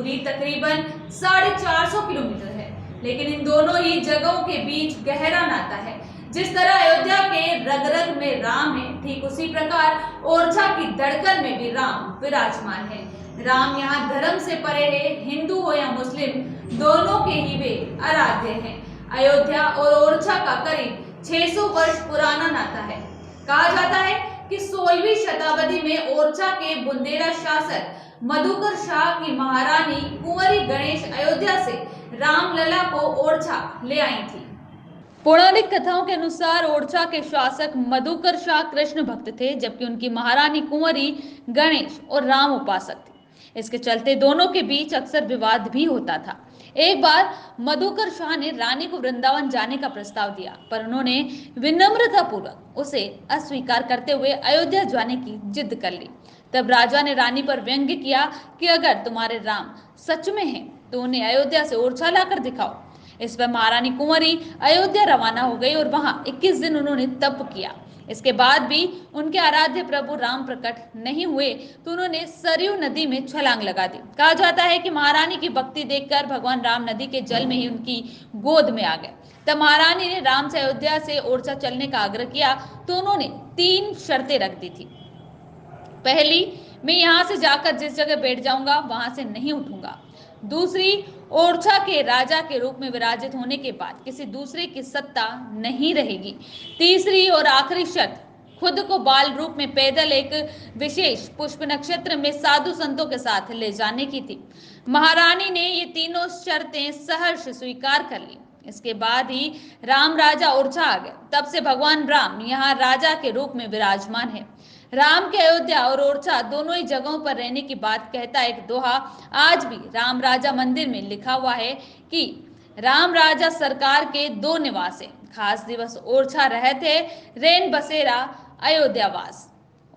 दूरी तकरीबन 450 किलोमीटर है, लेकिन इन दोनों ही जगहों के बीच गहरा नाता है। जिस तरह अयोध्या के रग रग में राम है, ठीक उसी प्रकार ओरछा की धड़कन में भी राम विराजमान है। राम यहाँ धर्म से परे है, हिंदू हो या मुस्लिम, दोनों के ही वे आराध्य हैं। अयोध्या और ओरछा का करीब 600 वर्ष पुराना नाता है। कहा जाता है कि 16वीं शताब्दी में ओरछा के बुंदेला शासक मधुकर शाह की महारानी कुंवरी गणेश अयोध्या से रामलला को ओरछा ले आई थी। पौराणिक कथाओं के अनुसार ओरछा के शासक मधुकर शाह कृष्ण भक्त थे, जबकि उनकी महारानी कुंवरी गणेश और राम उपासक थी। इसके चलते दोनों के बीच अक्सर विवाद भी होता था। एक बार मधुकर शाह ने रानी को वृंदावन जाने का प्रस्ताव दिया, पर उन्होंने विनम्रतापूर्वक उसे अस्वीकार करते हुए अयोध्या जाने की जिद कर ली। तब राजा ने रानी पर व्यंग्य किया कि अगर तुम्हारे राम सच में हैं तो उन्हें अयोध्या से ओरछा लाकर दिखाओ। इस पर महारानी कुंवरी अयोध्या रवाना हो गई और वहां 21 दिन उन्होंने तप किया। इसके बाद भी उनके आराध्य प्रभु राम प्रकट नहीं हुए तो उन्होंने सरयू नदी में छलांग लगा दी। कहा जाता है कि महारानी की भक्ति देखकर भगवान राम नदी के जल में ही उनकी गोद में आ गए। तब महारानी ने राम से अयोध्या से ओरछा चलने का आग्रह किया तो उन्होंने 3 शर्तें रख दी थी। पहली, मैं यहाँ से जाकर जिस जगह बैठ जाऊंगा वहां से नहीं उठूंगा। दूसरी, ओरछा के राजा के रूप में विराजित होने के बाद किसी दूसरे की सत्ता नहीं रहेगी। तीसरी और आखिरी शर्त, खुद को बाल रूप में पैदल एक विशेष पुष्प नक्षत्र में साधु संतों के साथ ले जाने की थी। महारानी ने ये तीनों शर्तें सहर्ष स्वीकार कर ली। इसके बाद ही राम राजा ओरछा आ गए। तब से भगवान राम यहाँ राजा के रूप में विराजमान है। राम के अयोध्या और ओरछा दोनों ही जगहों पर रहने की बात कहता एक दोहा आज भी राम राजा मंदिर में लिखा हुआ है कि राम राजा सरकार के 2 निवास है, खास दिवस ओरछा रहते रेन बसेरा अयोध्यावास।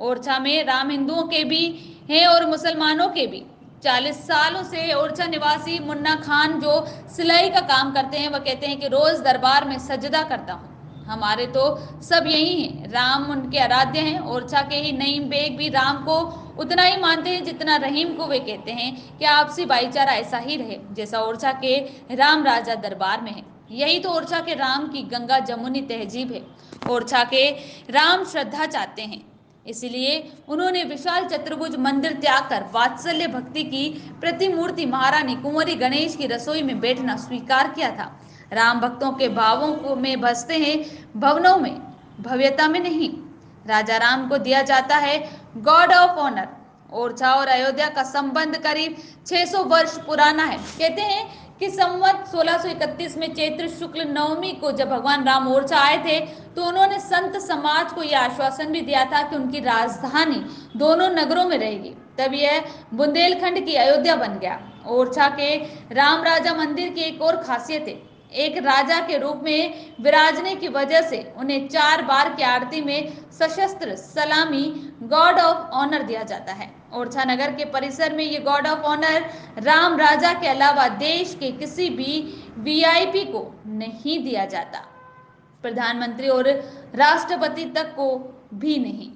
ओरछा में राम हिंदुओं के भी हैं और मुसलमानों के भी। 40 सालों से ओरछा निवासी मुन्ना खान जो सिलाई का काम करते हैं, वह कहते हैं कि रोज दरबार में सजदा करता हूँ। हमारे तो सब यही हैं, राम उनके आराध्य हैं। ओरछा के ही नईम बेग भी राम को उतना ही मानते हैं जितना रहीम को वे कहते हैं कि आपसी भाईचारा ऐसा ही रहे जैसा ओरछा के राम राजा दरबार में है। यही तो ओरछा के राम की गंगा जमुनी तहजीब है। ओरछा के राम श्रद्धा चाहते हैं, इसलिए उन्होंने विशाल चतुर्भुज मंदिर त्याग कर वात्सल्य भक्ति की प्रतिमूर्ति महारानी कुंवरी गणेश की रसोई में बैठना स्वीकार किया था। राम भक्तों के भावों को में बसते हैं, भवनों में, भव्यता में नहीं। राजा राम को दिया जाता है गॉड ऑफ ऑनर। ओरछा और अयोध्या का संबंध करीब 600 वर्ष पुराना है। कहते हैं कि संवत 1631 में चैत्र शुक्ल नवमी को जब भगवान राम ओरछा आए थे तो उन्होंने संत समाज को यह आश्वासन भी दिया था कि उनकी राजधानी दोनों नगरों में रहेगी। तब यह बुंदेलखंड की अयोध्या बन गया। ओरछा के राम राजा मंदिर की एक और खासियत है, एक राजा के रूप में विराजने की वजह से उन्हें 4 बार की आरती में सशस्त्र सलामी गॉड ऑफ ऑनर दिया जाता है। ओरछा नगर के परिसर में ये गॉड ऑफ ऑनर राम राजा के अलावा देश के किसी भी वीआईपी को नहीं दिया जाता, प्रधानमंत्री और राष्ट्रपति तक को भी नहीं।